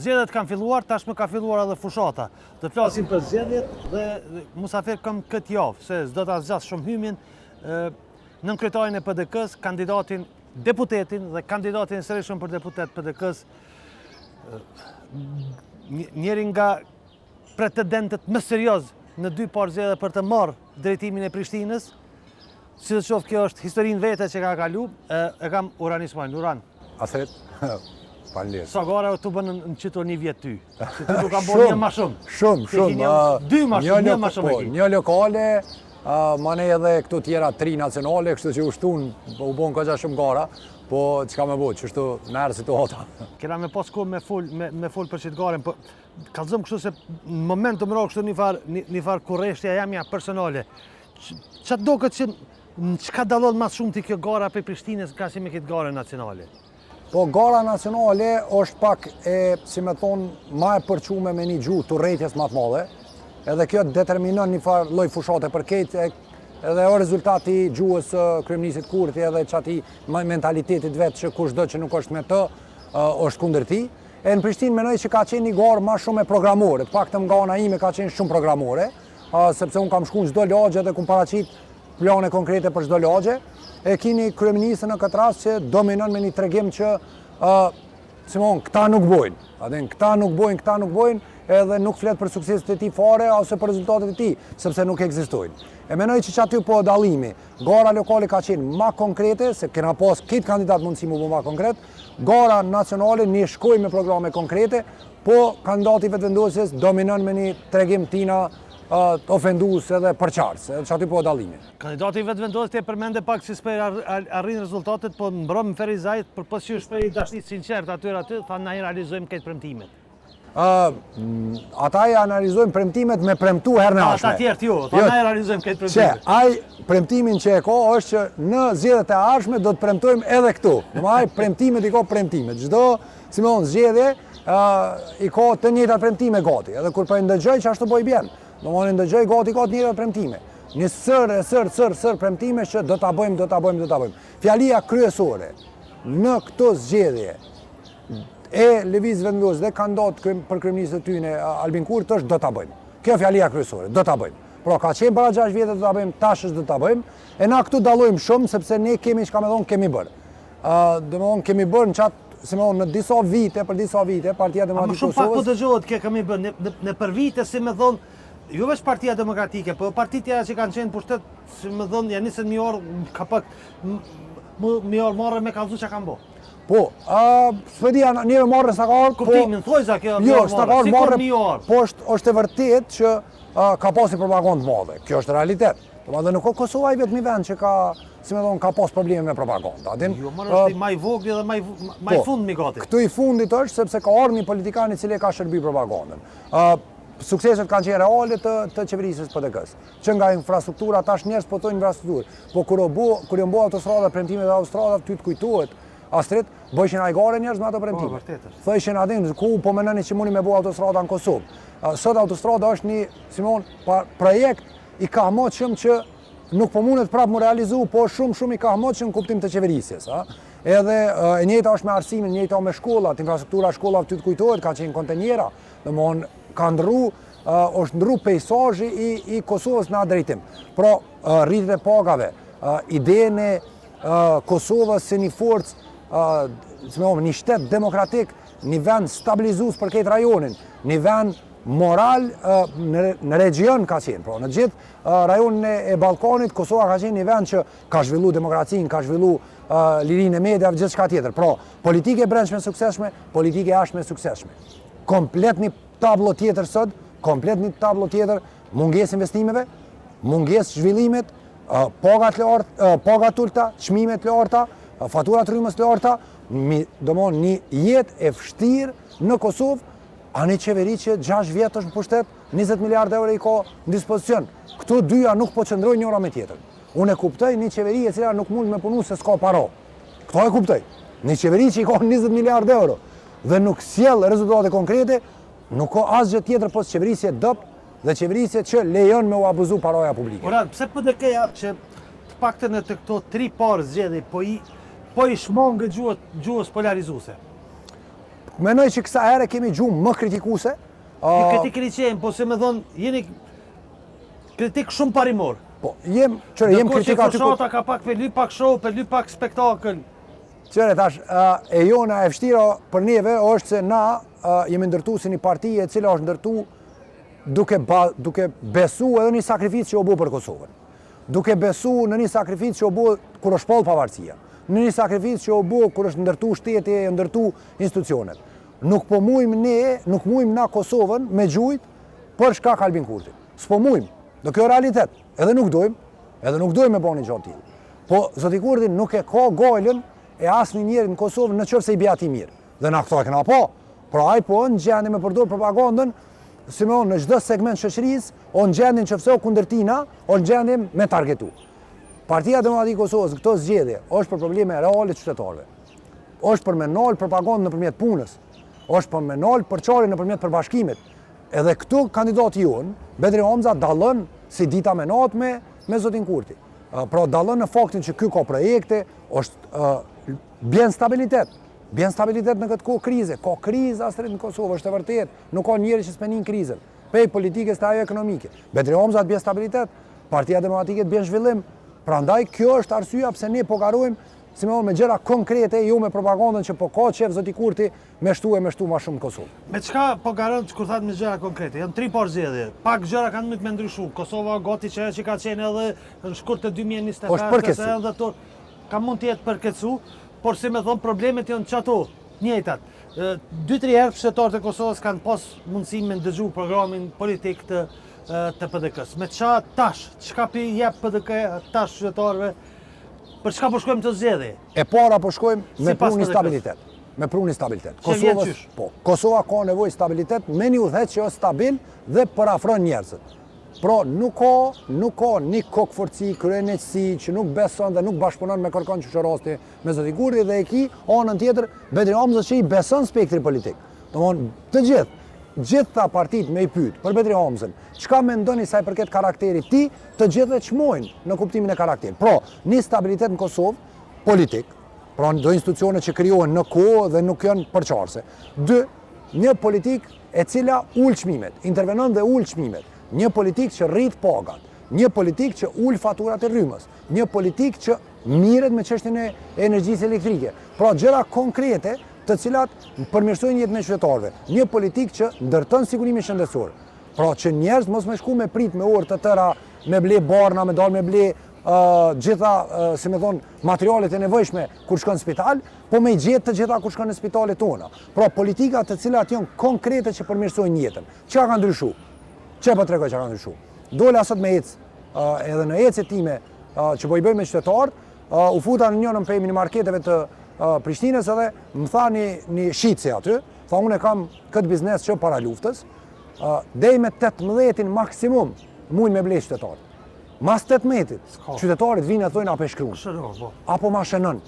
zgjedhjet kanë filluar, tashmë ka filluar edhe fushata. Të flasim për zgjedhjet dhe musafir kam këtë javë, se s'do ta zgjas shumë hymin, nën kryetarin e PDK-s, kandidatin deputetin dhe kandidatin sërish për deputet PDK-s, njëri nga pretendentët më serioz në dy parë zgjedhje për të marrë drejtimin e Prishtinës. Si të qoftë, kjo është historinë vete që ka kalu, e kam Uran Ismail. Uran. Asret, falënderit. Sa gara të bënë në qëto një vjetë ty? Që ty nuk ka bërë një ma shumë. Shumë. Dy ma shumë, një ma shumë e ki. Një lokale, mane edhe këtu tjera 3 nacionale, kështu që ushtun, u bon këgja shumë gara, po që ka me bot, qështu nërë situata. Kena me pas kohë me full për qitë garen, po kalëzëm kështu se në moment të mërë kështu një farë kurreshtja jamja personale. Që do këtë që në qëka dalon mas shumë të kjo gara për Prishtinës ka si me këtë gara nacionale? Po, gara nacionale është pak si me thonë, ma e përqume me një gjuhë të rejtjes ma të madhe, edhe kjo determinon një farë loj fushate për kejtë, edhe o rezultati gjuhës kryeministit Kurthi edhe qati mentalitetit vetë që kushdo që nuk është me të, është kundër ti. E në Prishtinë menoj që ka qenë një garë ma shumë e programore, të pak të nga ana ime ka qenë shumë programore, sepse unë kam shku në çdo lagje dhe kum paraqit plane konkrete për çdo lagje, e kini kryeministën në këtë rast që dominon me një tregim që këta nuk bojnë. Këta nuk bojnë, edhe nuk flet për sukseset e tij fare ose për rezultatet e tij, sepse nuk ekzistojnë. E menoj që aty po dallimi, gara lokale ka qenë ma konkrete, se kena pas këtë kandidat mundësi mu ma konkret, gara nacionale një shkoj me programe konkrete, po kandidati vetëvendosjes dominon me një tregim tina ofendus edhe përqarës, që aty po dallimi. Kandidati vetëvendosjes të përmende pak si s'pe arrin rezultatet, po mbron më Ferizajt për pësqy shprej dashnit sinqert aty, tha na i realizojmë këtë premtimet. Ata i analizojmë premtimet me premtu herë në ashme. Ata tjertë ju, tha na i realizojmë këtë premtimet. Që aj premtimin që e ka është që në zgjedhjet e ardhshme do të premtojmë edhe këtu. Aj premtimet i ka premtimet. Çdo, si më thonë, zgjedhje i ka të njëjtat premtime gati. Edhe kur po i ndëgjoj që ashtu po i bjen. Domthonë ndëgjoj gati ka të njëjtat premtime. Një sër premtime që do ta bëjmë. Fjalia kryesore në këto zgjedhje e Lëviz Vendos dhe kandidat për kryeministë të tyne Albin Kurthi është do ta bëjmë. Kjo fjalia kryesore, do ta bëjmë. Pra ka qenë para 6 vjetë do ta bëjmë, tash është do ta bëjmë. E na këtu dallojmë shumë sepse ne kemi çka më thon kemi bërë. Domthonë kemi bërë në çat në disa vite, Partia Demokratike e Kosovës. Më shumë pak po dëgjohet kjo kemi bërë në për vite si më thon, jo veç Partia Demokratike, po partitë tjera që kanë qenë pushtet, si më thon, janë nisën një orë ka pak një orë marrë me kallëzu çka kanë bërë. Po, s'pedia një marrë s'ka orë, po kuptimin thoj za kjo marrë, po është e vërtet që ka pasi propagandë madhe. Kjo është realitet. Domethënë nuk ka Kosova i vetmi vend që ka, si më thon, ka pas probleme me propagandë. Jo, është i më i vogël dhe më i fundit mi gati. Këtu i fundit është sepse ka ardhur një politikan i cili ka shërby propagandën. Sukseset kanë qenë reale të qeverisjes PDK-s. Që nga infrastruktura tash njerëz po thonë infrastrukturë. Po kur u bë autostrada, premtimet e autostradave ty të kujtohet Astrid, bëjshin ajgare njerëz me ato premtime. Thëshin atë ku po mendoni që mundi me bë autostrada në Kosovë. Sot autostrada është një projekt i kahmoqshëm që nuk po mundet prapë mu realizu, po shumë i kahmoqshëm në kuptim të qeverisjes. Edhe e njëjta është me arsimin, e njëjta me shkollat, infrastruktura shkollave ty të kujtohet, ka qenë kontenjera, domthonë ka është ndru pejsazhi i Kosovës në atë drejtim. Pra, rritjet e pagave, idenë e Kosovës si një forcë, një shtet demokratik, një vend stabilizues për këtë rajonin, një vend moral në region ka qenë. Pra, në gjithë rajonin e Ballkanit, Kosova ka qenë një vend që ka zhvillu demokracinë, ka zhvillu lirinë e mediave, gjithë shka tjetër. Pra, politike e brendshme suksesshme, politike e jashtme suksesshme. Komplet një tablo tjetër sot, mungesë investimeve, mungesë zhvillimit, pagat ulta, çmimet të larta, faturat rrymës të larta, domthonë një jetë e vështirë në Kosovë, a një qeveri që 6 vjetë është në pushtet, 20 miliardë euro i ka në dispozicion. Këto dyja nuk po qëndrojnë njëra me tjetër. Unë e kuptoj një qeveri e cila nuk mund me punu se s'ka para. Këto e kuptoj. Një qeveri që i ka 20 miliardë euro dhe nuk sjell rezultate konkrete, nuk ka asgjë tjetër pas qeverisje dop dhe qeverisje që lejon me u abuzu paraja publike. Ora, pse PDK-ja që të paktën në të këto 3 parë zgjedhje po i shmangë gjuhës polarizuese? menoj që kësa ere kemi gjumë më kritikuse. Ju kritikë qenë, po se me thonë, jeni kritik shumë parimor. Po, jem kritik aty ku... Fushata ka pak për ly pak show, për ly pak spektakël. Qëre tash, e jona e vështira për neve është se na jemi ndërtu si një partije e cila është ndërtu duke besu edhe një sakrificë që o bu për Kosovën. Duke besu në një sakrificë që o bu kur është pol pavarësia. Në një sakrificë që o bu kur është ndërtu shteti e ndërtu institucionet. Nuk po mujmë na Kosovën me gjujt për shkak Albin Kurti. S'po mujmë. Do kjo realitet. Edhe nuk dojmë me bani gjatë tillë. Po zoti Kurti nuk e ka gojlën e asnjë njeri në Kosovë nëse i bie atij mirë. Dhe na këto e kena po. Pra ai po në gjendje me përdor propagandën, si më thonë, në çdo segment shoqërisë, o në gjendjen që fseu kundër tina, o në gjendjen me targetu. Partia Demokratike e Kosovës këto zgjedhje është për probleme reale të qytetarëve. Është për me nol propagandën nëpërmjet punës. Është për me nol përçarjen nëpërmjet përbashkimit. Edhe këtu kandidati jon, Bedri Hamza dallon si dita me natë me zotin Kurti. Pra dallon në faktin që ky ka projekte, është bjen stabilitet. Bjen stabilitet në këtë kohë krize. Ka krizë astrid në Kosovë, është e vërtet. Nuk ka njeri që s'penin krizën. Pej politikës të ajo ekonomike. Bedri Hamza të bjen stabilitet, Partia Demokratike të bjen zhvillim. Prandaj kjo është arsyeja pse ne po garojmë si me gjëra konkrete, jo me propagandën që po ka qef zoti Kurti me shtu ma shumë në Kosovë. Me çka po garojmë kur thatë me gjëra konkrete? Janë 3 parë zgjedhje. Pak gjëra kanë me ndryshu. Kosova gati që ka qenë edhe në shkurt të 2025. Është përkecu. Ka mund të jetë përkecu, por si me thonë problemet janë çato, njëjtat. 2-3 herë qytetarët e Kosovës kanë pas mundësi me ndëgju programin politik të PDK-s. Me qa tash, çka pi jep PDK tash qytetarëve, për çka po shkojmë të zgjedhje? E para po shkojmë me prunë stabilitet. Me prunë stabilitet. Kosova ka nevojë stabilitet me një udhëheq që është stabil dhe parafron njerëzit. Pra nuk ka një kokëforci, kryenësi që nuk beson dhe nuk bashkëpunon me kërkon që rasti me zoti Kurti dhe e ki anën tjetër Bedri Hamza që i beson spektri politik. Domthon të gjitha partitë me i pyet për Bedri Hamzën, çka mendoni sa i përket karakterit ti, të gjithë çmojnë në kuptimin e karakterit. Pra, një stabilitet në Kosovë politik, pra do institucione që krijohen në kohë dhe nuk janë përçarse. 2, një politik e cila ul çmimet, intervenon dhe ul çmimet. Një politik që rrit pagat, një politik që ul faturat e rrymës, një politik që mirret me çështjen e energjisë elektrike. Pra gjëra konkrete të cilat përmirësojnë jetën e qytetarëve. Një politik që ndërton sigurimin shëndetësor. Pra që njerëz mos më shku me prit me orë të tëra, me ble barna, me dal me ble gjitha, si me thonë, materialet e nevojshme kur shkon në spital, po me gjetë të gjitha kur shkon në spitalet tona. Pra politika të cilat janë konkrete që përmirësojnë jetën. Çka ka ndryshuar? Që po tregoj që ka ndryshu. Dole asot me ecë, edhe në ecë time që po i bëjmë me qytetarët, u futa në njënën prej minimarketeve të Prishtines edhe më tha një shitse aty, tha unë e kam këtë biznes që para luftës, dej me 18-in maksimum mujnë me blej qytetarët. Mas 18-it, qytetarit vinë e thojnë apo e shkruan, apo ma shenon.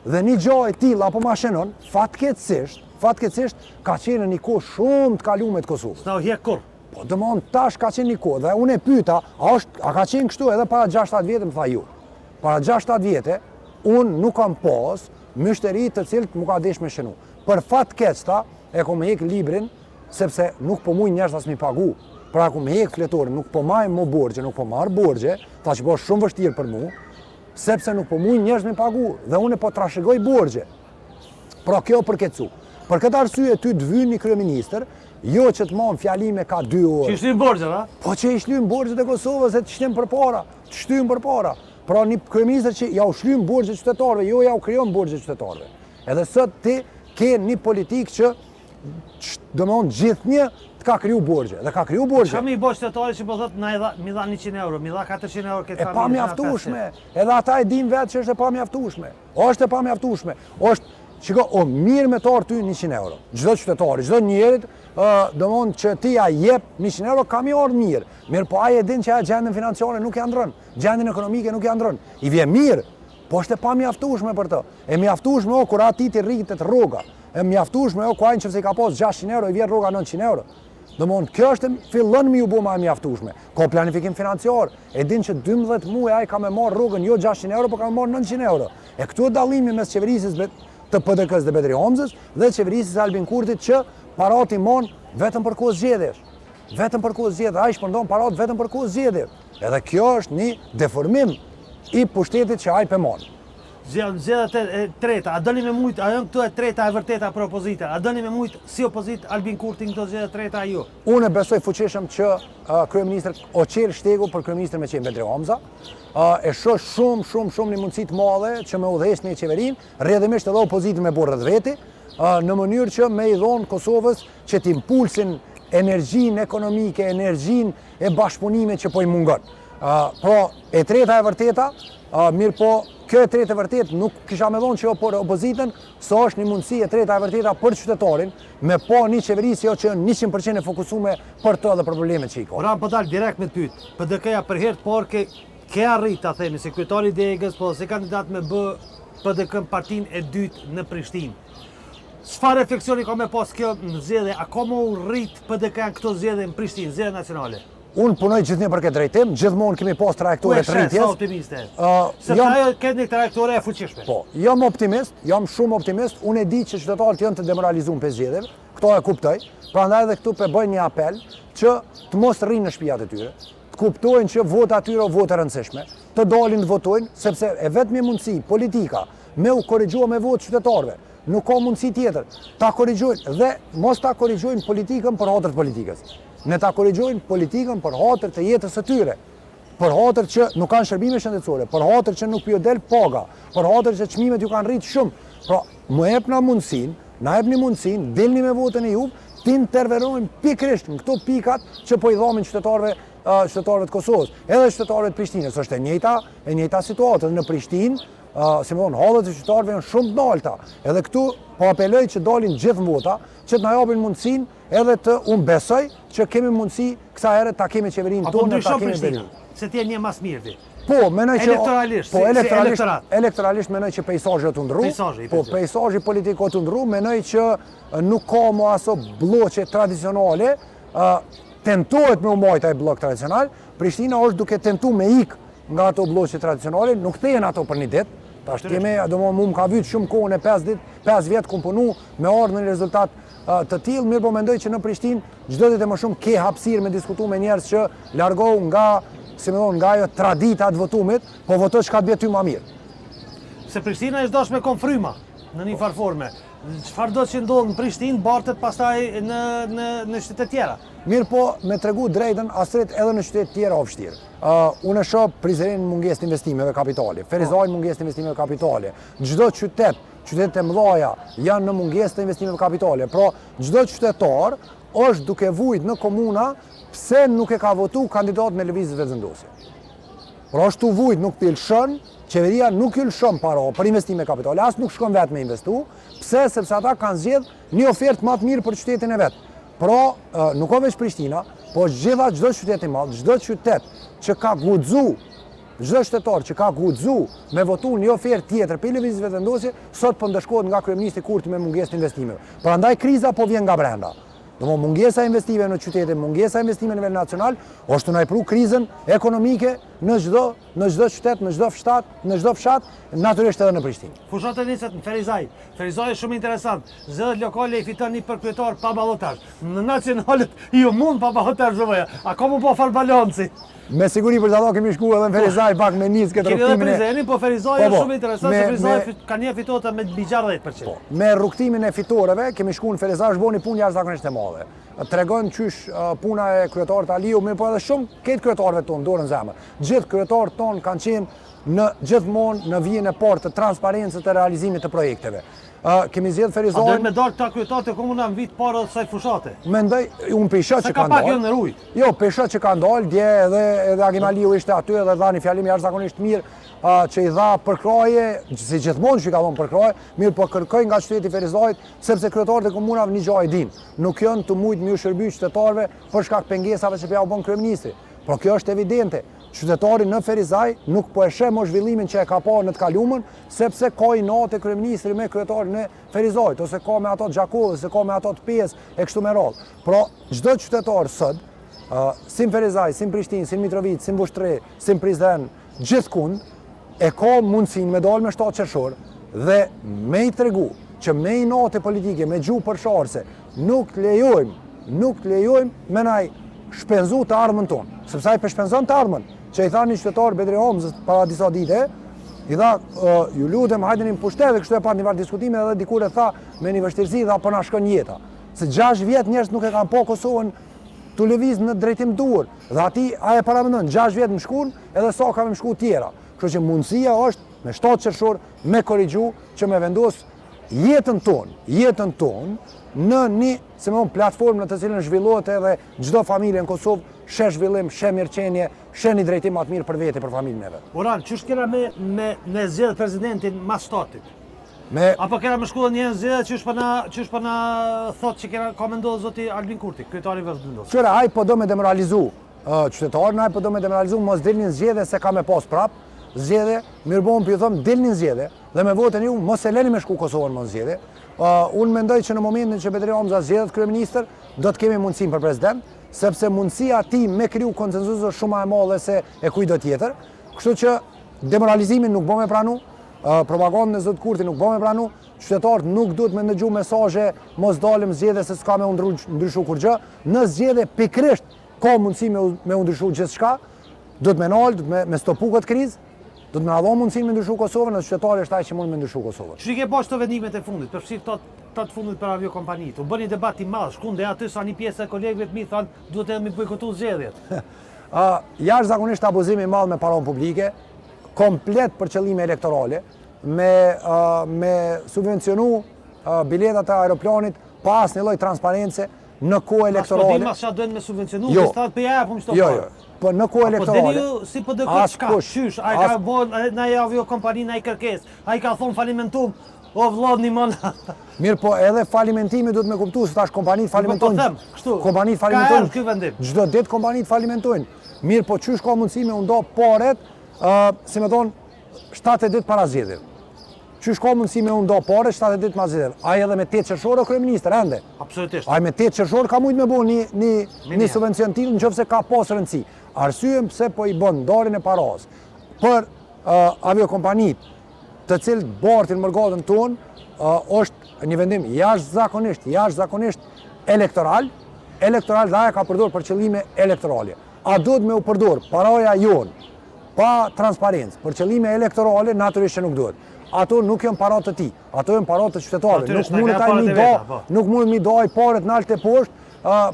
Dhe një gjë e tillë apo ma shenon, fatkeqësisht ka qenë një kohë shumë të kaluar të Kosovës. S'na u hjek kur. Po domthon tash ka qenë një kohë dhe unë e pyeta, a ka qenë kështu edhe para 6-7 vjetë, më tha ju. Para 6-7 vjetë unë nuk kam pas myshteri të cilët më ka desh me shënu. Për fat keqta e kom hek librin sepse nuk po muj njerëz as mi pagu. Pra kom hek fletorin, nuk po maj më borxhe, nuk po marr borxhe, tha që po shumë vështirë për mua, sepse nuk po muj njerëz mi pagu dhe unë po trashëgoj borxhe. Pra kjo përkecu. Për këtë arsye ty të vyn një kryeministër, jo që të marrë fjalime ka 2 orë. Që shtym borxhet, a? Po që i shlym borxhet e Kosovës e të shtym përpara, të shtym përpara. Pra një kryeministër që ja u shlym borxhet qytetarëve, jo ja u krijon borxhet qytetarëve. Edhe sot ti ke një politikë që domthon gjithnjë të ka kriju borxhe, dhe ka kriju borxhe. Çka më i bosh qytetari që po thotë na mi dha 100 euro, mi dha 400 euro këtë familje. E pa mjaftueshme. Edhe ata e din vetë që është e pa mjaftueshme. Është e pa mjaftueshme. Shiko, mirë me të orë ty 100 euro. Çdo qytetari, çdo njerit, domthon që ti ja jep 100 euro ka mi orë mirë. Mirë, po ai e din që gjendjen financiare nuk ja ndron, gjendjen ekonomike nuk ja ndron. I vjen mirë, po është e pa mjaftueshme për të. E mjaftueshme kur aty ti rritet rroga. E mjaftueshme ku ai nëse ka pas 600 euro i vjen rroga 900 euro. Domthon kjo është fillon me u bë më e mjaftueshme. Ka planifikim financiar. E din që 12 muaj ai ka më marr rrogën jo 600 euro, por ka marr 900 euro. E këtu dallimi mes qeverisë të PDK-s dhe Betri Homzës dhe qeverisë së Albin Kurtit që parat i mon vetëm për kohë zgjedhjesh. Vetëm për kohë zgjedhjesh, ai shpërndon parat vetëm për kohë zgjedhjesh. Edhe kjo është një deformim i pushtetit që ai pemon. Zgjedhjet e treta, a dëni me mujt, a janë këtu e treta e vërteta për opozita? A dëni me mujt si opozit Albin Kurti në këto zgjedhjet e treta ju? Unë besoj fuqishëm që kryeministri Oqel Shtegu për kryeministrin me qenë Betri Homza e shoh shumë një mundësi të madhe që me udhëheqë në qeverinë, rrjedhimisht edhe opozitën me burrët veti, në mënyrë që me i dhonë Kosovës që t'impulsin energjinë ekonomike, energjinë e bashkëpunimit që po i mungon. Pra, e treta e vërteta, mirë po, kjo e treta e vërtet nuk kisha me dhonë që jo për opozitën, së është një mundësi e treta e vërteta për qytetarin, me po një qeverisë jo që 100% e fokusume për të dhe për problemet që i ka. Ora, po dalë direkt me ty, PDK-ja për herë të parë ke arrit, ta themi, se kryetari i Degës, po se kandidat me bë PDK-n partinë e dytë në Prishtinë. Çfarë refleksioni ka me pas kjo në zgjedhje, a ka më rrit PDK-n këto zgjedhje në Prishtinë, zgjedhje nacionale? Unë punoj gjithnjë për këtë drejtim, gjithmonë kemi pas trajektore të rritjes. Sa optimiste? Sepse ajo këtë një trajektore e fuqishme. Po, jam optimist, jam shumë optimist, unë e di që qytetarët janë të demoralizuar për zgjedhjeve, këto e kuptoj, prandaj edhe këtu pe bëj një apel që të mos rrinë në shtëpiat e tyre, të kuptojnë që vota atyre o votë e rëndësishme, të dalin të votojnë, sepse e vetmi mundësi politika me u korrigjua me votë qytetarëve, nuk ka mundësi tjetër. Ta korrigjojnë dhe mos ta korrigjojnë politikën për hatër të politikës. Ne ta korrigjojnë politikën për hatër të jetës së tyre, për hatër që nuk kanë shërbime shëndetësore, për hatër që nuk pjo del paga, për hatër që çmimet ju kanë rritë shumë. Pra, më jepni mundësinë, dilni me votën e juve, të intervenojmë pikërisht në këto pikat që po i dhamin qytetarëve të Kosovës, edhe qytetarëve të Prishtinës. Është e njëjta situatë në Prishtinë, si më thonë, hallet e qytetarëve janë shumë të larta. Edhe këtu po apeloj që dalin gjithë vota, që të na japin mundësinë edhe të unë besoj që kemi mundësi kësa herë ta kemi qeverinë tonë, ta kemi Prishtinë, se ti je një mas mirë ti. Po, menoj që elektoralisht menoj që peisazhi të ndrru. Po, peisazhi politik të ndrru, menoj që nuk ka më aso bloqe tradicionale, tentohet me u mbajt ai blok tradicional. Prishtina është duke tentu me ik nga ato bloqe tradicionale, nuk thehen ato për një ditë. Tash kemi, më ka vyt shumë kohën e 5 vjet ku punu me ardhur në rezultat të tillë, mirë po mendoj që në Prishtinë çdo ditë më shumë ke hapësirë me diskutu me njerëz që largohu nga, si më thonë, nga ajo tradita të votumit, po voto çka të bie ty më mirë. Se Prishtina është dashur me konfryma në një farforme. Çfarë do që ndodh në Prishtinë bartet pastaj në qytete tjera. Mirë po, me tregu drejtën, astret edhe në qytete tjera o vështirë. Unë e shoh Prizrenin mungesë të investimeve kapitale, Ferizajin mungesë të investimeve kapitale. Çdo qytetet e mëdha janë në mungesë të investimeve kapitale. Pra, çdo qytetar është duke vujt në komuna pse nuk e ka votu kandidat me lëvizje vetëvendosje. Pra, është tu vujt, nuk të lëshon, qeveria nuk i lëshon para për investime kapitale, as nuk shkon vetë me investu, pse sepse ata kanë zgjedh një ofertë më të mirë për qytetin e vet. Pra, nuk ka veç Prishtina, po çdo qytet i madh, çdo qytet që ka guxu, çdo qytetar që ka guxu me votu një ofertë tjetër për lëvizje vetëvendosje, sot po ndeshkohet nga kryeministri Kurti me mungesë të investimeve. Prandaj kriza po vjen nga brenda. Mungesa e investimeve në qytete, mungesa e investimeve në nivel nacional, është të na pru krizën ekonomike në çdo qytet, në çdo fshat, natyrisht edhe në Prishtinë. Fushat e niset në Ferizaj. Ferizaj është shumë interesant. Zgjedhjet lokale i fiton një përkryetar pa ballotazh. Në nacionalet ju mund pa ballotazh zoja. A ka më po fal balanci? Me siguri për të kemi shkuar edhe në Ferizaj pak me nis këtë rrugtimin. Keni edhe Prizrenin, po Ferizaj është shumë interesant, se Ferizaj ka një fitore me 60%. Me rrugtimin e fitoreve kemi shkuar në Ferizaj, është bënë një punë jashtëzakonisht e madhe. Tregon qysh puna e kryetarit Aliu, mirë po edhe shumë këtë kryetarëve tonë dorën zemër. Gjithë kryetarët tonë kanë qenë gjithmonë në vijën e parë të transparencës të realizimit të projekteve. Kemi zgjedhur Ferizajin. A do me dalë këta kryetarët e komunave në vit para kësaj fushate? Mendoj, unë pesha që kanë dalë. Në rujt. Jo, pesha që kanë dalë, dje edhe Agim Aliu ishte aty edhe dha një fjalim jashtëzakonisht mirë që i dha përkraje, si gjithmonë që i ka dhënë përkraje, mirë po kërkoj nga qyteti Ferizajit, sepse kryetarët e komunave një gjë e dinë, nuk janë të mujt me u shërby qytetarëve për shkak pengesave që ja u bën kryeministri. Por kjo është evidente. Qytetari në Ferizaj nuk po e sheh më zhvillimin që e ka parë në të kaluamën, sepse ka inate kryeministri me kryetarin e Ferizajit, ose ka me ato Gjakovës, ose ka me ato të pesë e kështu me radhë. Pra, çdo qytetar sot, si në Ferizaj, si në Prishtinë, si në Mitrovic, si në Vushtrri, si në Prizren, gjithkund e ka mundësinë me dalë me 7 qershor, dhe me i tregu që me i note politike, me gjuhë përsharëse, nuk lejojmë me naj shpenzu të armën tonë. Sepse ai shpenzon të armën, që i tha një qytetar Bedri Homzës para disa dite, i tha, ju lutem, hajdeni në pushtet, dhe kështu e pa një varë diskutime, dhe dikur e tha me një vështirësi, dhe po na shkon jeta. Se 6 vjetë njerëz nuk e kanë po Kosovën të lëviz në drejtim dur, dhe ati a e paramendon 6 vjetë më shkun, edhe sa ka me më shku tjera. Kështu që mundësia është me 7 qershor me korrigju që me vendos jetën tonë në një platformë në të cilën zhvillohet edhe çdo familje në Kosovë, sheh zhvillim, sheh mirëqenie, sheh një drejtim më të mirë për vete, për familjen e vet. Orhan, çu kena me zgjedh presidentin mas shtatit? Apo kena më shkullë një zgjedhje çu po na thotë që kena komendohet zoti Albin Kurti, kryetari i vendosur. Qëra, ai po do me demoralizu qytetarin, ai po do me demoralizu, mos dilni zgjedhje se ka me pas prap. Zgjedhje, mirëbon për ju thëmë, dilni zgjedhje dhe me votën ju, mos e leni me shku Kosovën më zgjedhje. Unë mendoj që në momentin që Bedri Homza zgjedhet kryeministër, do të kemi mundësim për president, sepse mundësia ti me kriju konsensus është shumë e madhe se e kujdo tjetër. Kështu që demoralizimin nuk bë me pranu, propagandën e zot Kurti nuk bë me pranu, qytetarët nuk duhet me ndëgju mesazhe mos dalim zgjedhje se s'ka me ndryshu kur gjë. Në zgjedhje pikërisht ka mundësi me ndryshu gjithçka, duhet me nal, duhet me stopu këtë krizë. Do të më dha mundësinë me ndryshu Kosovën, në qytetari është ai që mund me ndryshu Kosovën. Çu ke poshtë vendimet e fundit, përfshi këto të fundit për aviokompanitë. U bën një debat i madh, shkon dhe aty sa një pjesë e kolegëve të mi thanë duhet edhe mi bojkotu zgjedhjet. Jashtëzakonisht abuzim i madh me paron publike, komplet për qëllime elektorale, me subvencionu biletat e aeroplanit pa asnjë lloj transparence në kohë elektorale. Po di mas çfarë duhen me subvencionu, që thatë për japum çdo Jo. Po në kohë elektorale. Po deni ju si po do këtë çka? Qysh, ai ka bën në aviokompaninë ai kërkesë. Ai ka thon falimentum, o vllodni mana. Mirë, po edhe falimentimi duhet me kuptu se tash kompanitë falimentojnë. Po them, kështu. Kompanitë falimentojnë. Ky vendim. Çdo ditë kompanitë falimentojnë. Mirë, po çysh ka mundësi me u ndo paret, si më thon, 7 ditë para zgjedhjeve. Qysh ka mundësi me u ndo paret 7 ditë pas zgjedhjeve. Ai edhe me 8 qershor o kryeministër ende. Absolutisht. Ai me 8 qershor ka mujt me bën një subvencion tillë nëse ka pas rëndësi. Arsyen pse po i bën ndarjen e paras për aviokompanitë të cilët bartin mërgatën tonë është një vendim jashtëzakonisht elektoral dhe aja ka përdor për qëllime elektorale. A duhet me u përdor paraja jonë pa transparencë për qëllime elektorale, natyrisht që nuk duhet. Ato nuk janë parat të ti, ato janë parat të qytetarëve. Nuk mundet mi daj paret në altë e poshtë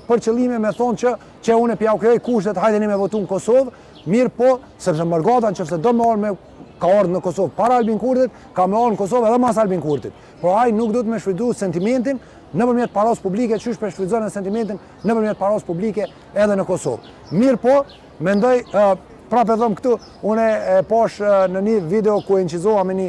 për qëllime me thonë që unë e pjaukjoj kushtet, hajdeni me votu në Kosovë, mirë po, sepse mërgata në qëfse do me orë ka ardhë në Kosovë para Albin Kurtit, ka me orë në Kosovë edhe mas Albin Kurtit. Por ai nuk duhet me shfrytzu sentimentin nëpërmjet paras publike, qysh për shfrytëzon sentimentin nëpërmjet paras publike edhe në Kosovë. Mirë po, mendoj, prapë thom këtu, unë e pash në një video ku e incizova me një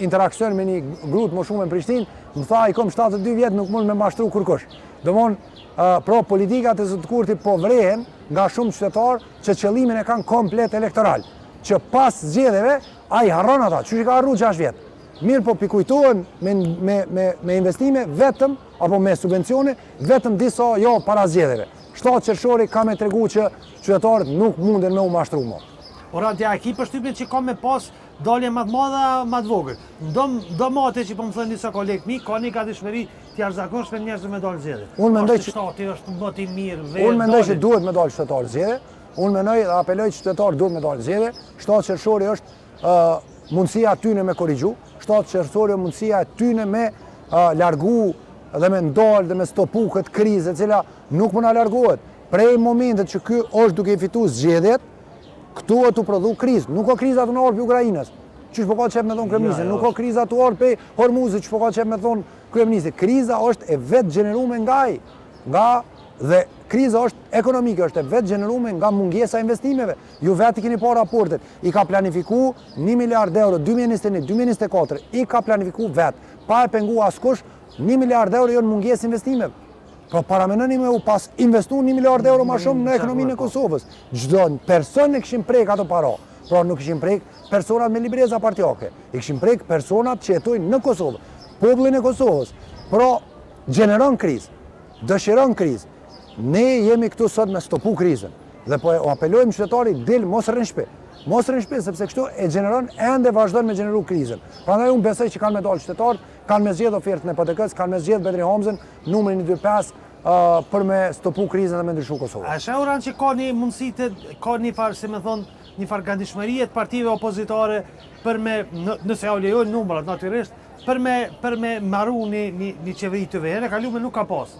interakcion me një grup më shumë në Prishtinë, më tha i kom 72 vjetë nuk mund me mashtru kërkush. Domthon, pra politikat e zot Kurti po vrehen nga shumë qytetarë që qëllimin e kanë komplet elektoral, që pas zgjedhjeve ai harron ata, çu i ka harruar 6 vjet. Mirë po pikujtohen me investime vetëm apo me subvencione vetëm disa javë para zgjedhjeve. 7 qershori ka me tregu që qytetarët nuk munden me u mashtru më. Orhan, a ki përshtypjen që ka me pas dalje më të madhe, më të vogël. Do mate që po më thënë disa kolegë mi, ka një gatishmëri të jashtëzakonshme njerëz me dalë zgjedhje. Unë mendoj që shtati është më i mirë. Unë mendoj që duhet me dalë qytetarë zgjedhje. Unë mendoj dhe apeloj që qytetarë duhet me dalë zgjedhje. 7 qershori është mundësia tyne me korrigju, 7 qershori është mundësia tyne me largu dhe me ndalë dhe me stopu këtë krizë, e cila nuk më na largohet. Prej momentet që ky është duke i fitu zgjedhjet, këtu e të prodhu krizë. Nuk ka kriza të në orë për Ukrajinës, që shpo ka qep me thonë kryeministri. Nuk ka kriza të orë për Hormuzit, që shpo ka qep me thonë kryeministri. Kriza është e vetë gjenerume dhe kriza është ekonomike, është e vetë gjenerume nga mungesa investimeve. Ju vetë i keni pa raportet. I ka planifiku 1 miliard euro 2021-2024, i ka planifiku vetë. Pa e pengu askush, 1 miliard euro jo në munges investimeve. Pra paramenoni me u pas investu 1 miliard euro ma shumë në ekonominë e Kosovës. Çdo person e këshim prek ato para. Pra nuk këshim prek personat me libreza partijake. I këshim prek personat që jetojnë në Kosovë. Popullin e Kosovës. Pra gjeneron krizë, dëshiron krizë. Ne jemi këtu sot me stopu krizën. Dhe po apelojmë qytetari, del mos rrin shtëpi. Mos rrin shpinë sepse kështu e gjeneron ende vazhdon me gjeneru krizën. Prandaj unë besoj që kanë me dalë qytetarët, kanë me zgjedh ofertën e PDK-s, kanë me zgjedh Bedri Homzën, numrin 25 për me stopu krizën dhe me ndryshu Kosovën. A shauran që ka një mundësi ka një farë, si me thonë, një farë gandishmërie të partive opozitare për me, nëse ja u lejojnë numrat natyrisht, për me marru një qeveri të vere, kalume nuk ka pas,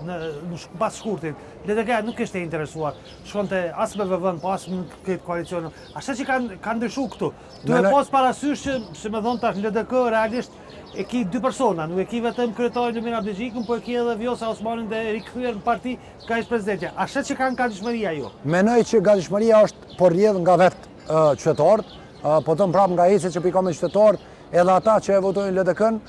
pas shkurtit. LDK nuk ishte interesuar, shkonte as me vëvën, po as në këtë koalicion. Ashtë që kanë ndryshu këtu. Duhe pas parasysh që, si me thonë tash, LDK realisht e ki dy persona, nuk e ki vetëm kryetarin Lumir Abdixhikun, po e ki edhe Vjosa Osmanin dhe rikthyer në parti ka ish presidentja. Ashtë që kanë gatishmëria jo? Menoj që gatishmëria është por rrjedh nga vetë qytetarët, po të prapë nga ecet që pikon me qytetarët, edhe ata që e votojnë LDK-n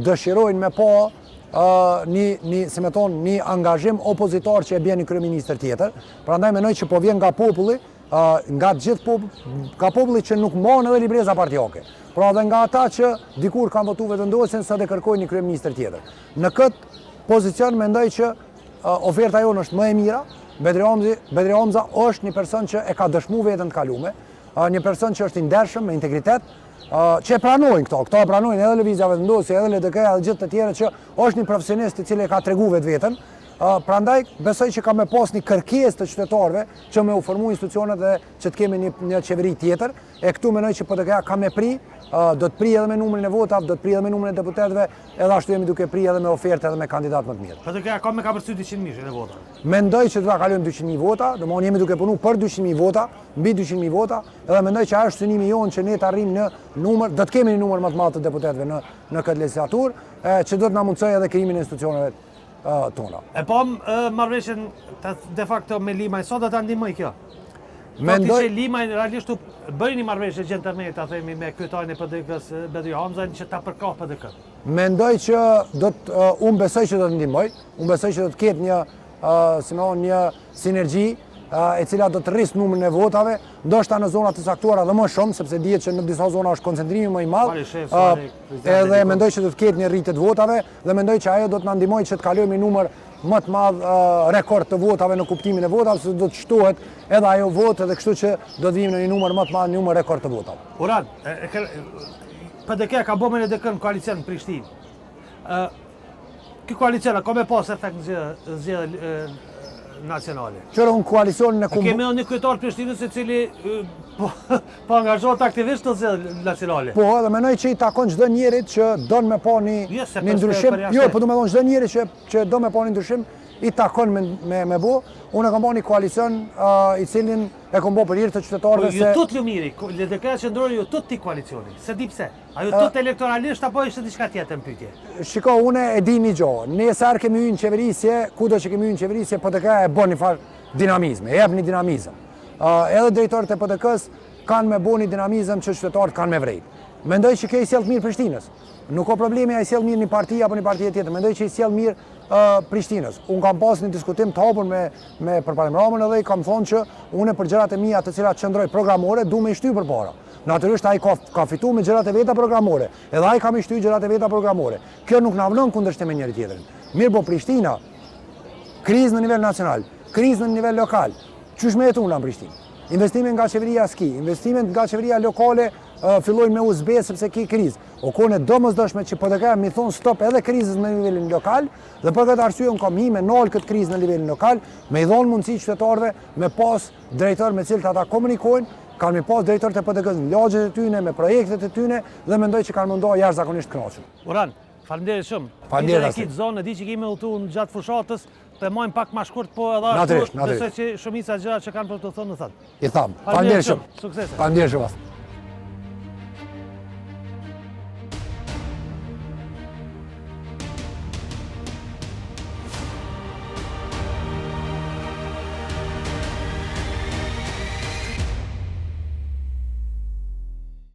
dëshirojnë me pa një angazhim opozitar që e bjen një kryeministër tjetër. Prandaj menoj që po vjen nga populli, nga gjithë populli që nuk mohon edhe libreza partijake. Pra dhe nga ata që dikur kanë votu vetëndosjen sa dhe kërkojnë një kryeministër tjetër. Në këtë pozicion mendoj që oferta jonë është më e mira. Bedri Homza është një person që e ka dëshmu vetën të kalume, një person që është i ndershëm, me integritet, që e pranojnë këto e pranojnë edhe Lëvizja Vetëndosje, edhe LDK, edhe gjithë të tjere që është një profesionist i cili e ka tregu vetën. Prandaj besoj që ka me pas një kërkesë të qytetarëve që me u formu institucionet dhe që të kemi një qeveri tjetër. E këtu menoj që PDK ka me pri, do të pri edhe me numrin e votave, do të pri edhe me numrin e deputetëve, edhe ashtu jemi duke pri edhe me ofertë edhe me kandidat më të mirë. PDK ka me kapërcy 200.000 e vota. Mendoj që do ta kalojmë 200.000 vota, domthonë jemi duke punu për 200.000 vota, mbi 200.000 vota, edhe mendoj që ajo është synimi jonë që ne të arrijmë në numër, do të kemi një numër më të madh të deputetëve në këtë legislaturë, që do të na mundsojë edhe krijimin e institucioneve tona. E po marrëveshjen de facto me Limaj, sot do ta ndihmoj kjo? Mendoj që Limaj realisht bëri një marrëveshje gentleman, ta themi, me kryetarin e PDK-s Bedri Homzën që ta përkah PDK. Mendoj që unë besoj që do të ndihmoj, unë besoj që do të ketë një sinergji e cila do të rrisë numrin e votave, ndoshta në zonat të caktuara dhe më shumë, sepse dihet që në disa zona është koncentrimi më i madh. Edhe mendoj që do të ketë një rritje të votave dhe mendoj që ajo do të na ndihmojë që të kalojmë një numër më të madh rekord të votave në kuptimin e votave, se do të shtohet edhe ajo votë dhe kështu që do të vijmë në një numër më të madh, një numër rekord të votave. Uran, PDK ka bërë me LDK në koalicion në Prishtinë. Ky koalicion ka me pas efekt në zgjedhje nacionale. Qëra unë koalicionin e kemi një kryetar Prishtinës i cili po angazhohet aktivisht të zgjedhje nacionale. Po, edhe menoj që i takon çdo njerit që don me pa një ndryshim. Jo, po do të thonë çdo njeri që do me pa një ndryshim i takon me bu. Unë e kam bërë një koalicion i cilin e kam bërë për hir të qytetarëve se... Ju tut Lumiri, LDK qëndrori ju tut ti koalicioni, se di pse. A ju tut elektoralisht apo ishte diçka tjetër në pyetje? Shiko, une e di një gjë. Ne sa herë kemi hyrë në qeverisje, kudo që kemi hyrë në qeverisje, PDK e bën një farë dinamizme, e jep një dinamizëm. Edhe drejtorët e PDK-s kanë me bën një dinamizëm që qytetarët kanë me vrejt. Mendoj që kjo i sjell mirë Prishtinës. Nuk ka problemi ai sjell mirë një parti apo një parti tjetër. Mendoj që i sjell mirë Prishtinës. Unë kam pas një diskutim të hapur me përparim Ramën edhe i kam thonë që unë për gjërat e mia të cilat qëndroj programore du me i shty përpara. Natyrisht ai ka fituar me gjërat e veta programore, edhe ai ka me shty gjërat e veta programore. Kjo nuk na vlen kundërshtim me njëri tjetrin. Mirë, po Prishtina, krizë në nivel nacional, krizë në nivel lokal. Çysh me jetu në Prishtinë? Investimet nga qeveria s'ki, investimet nga qeveria lokale fillojnë me USB sepse ki krizë. O kone domosdoshme që PDK mi thonë stop edhe krizës në nivelin lokal dhe për këtë arsye unë kam hi me nalë këtë krizë në nivelin lokal, me i dhonë mundësi qytetarëve me pas drejtor me cilët ata komunikojnë, kanë me pas drejtor të PDK-s në lagjet e tyne, me projektet e tyne dhe mendoj që kanë mundohë jashtëzakonisht kënaqur. Uran, faleminderit shumë. Faleminderit. Kitë zonë, di që kemi udhëtu në gjatë fushatës, të mojmë pak ma shkurt, po edhe ashtu besoj që shumica gjëra që kanë për të thënë në thënë. I tham. Faleminderit shumë. Suksese. Faleminderit shumë.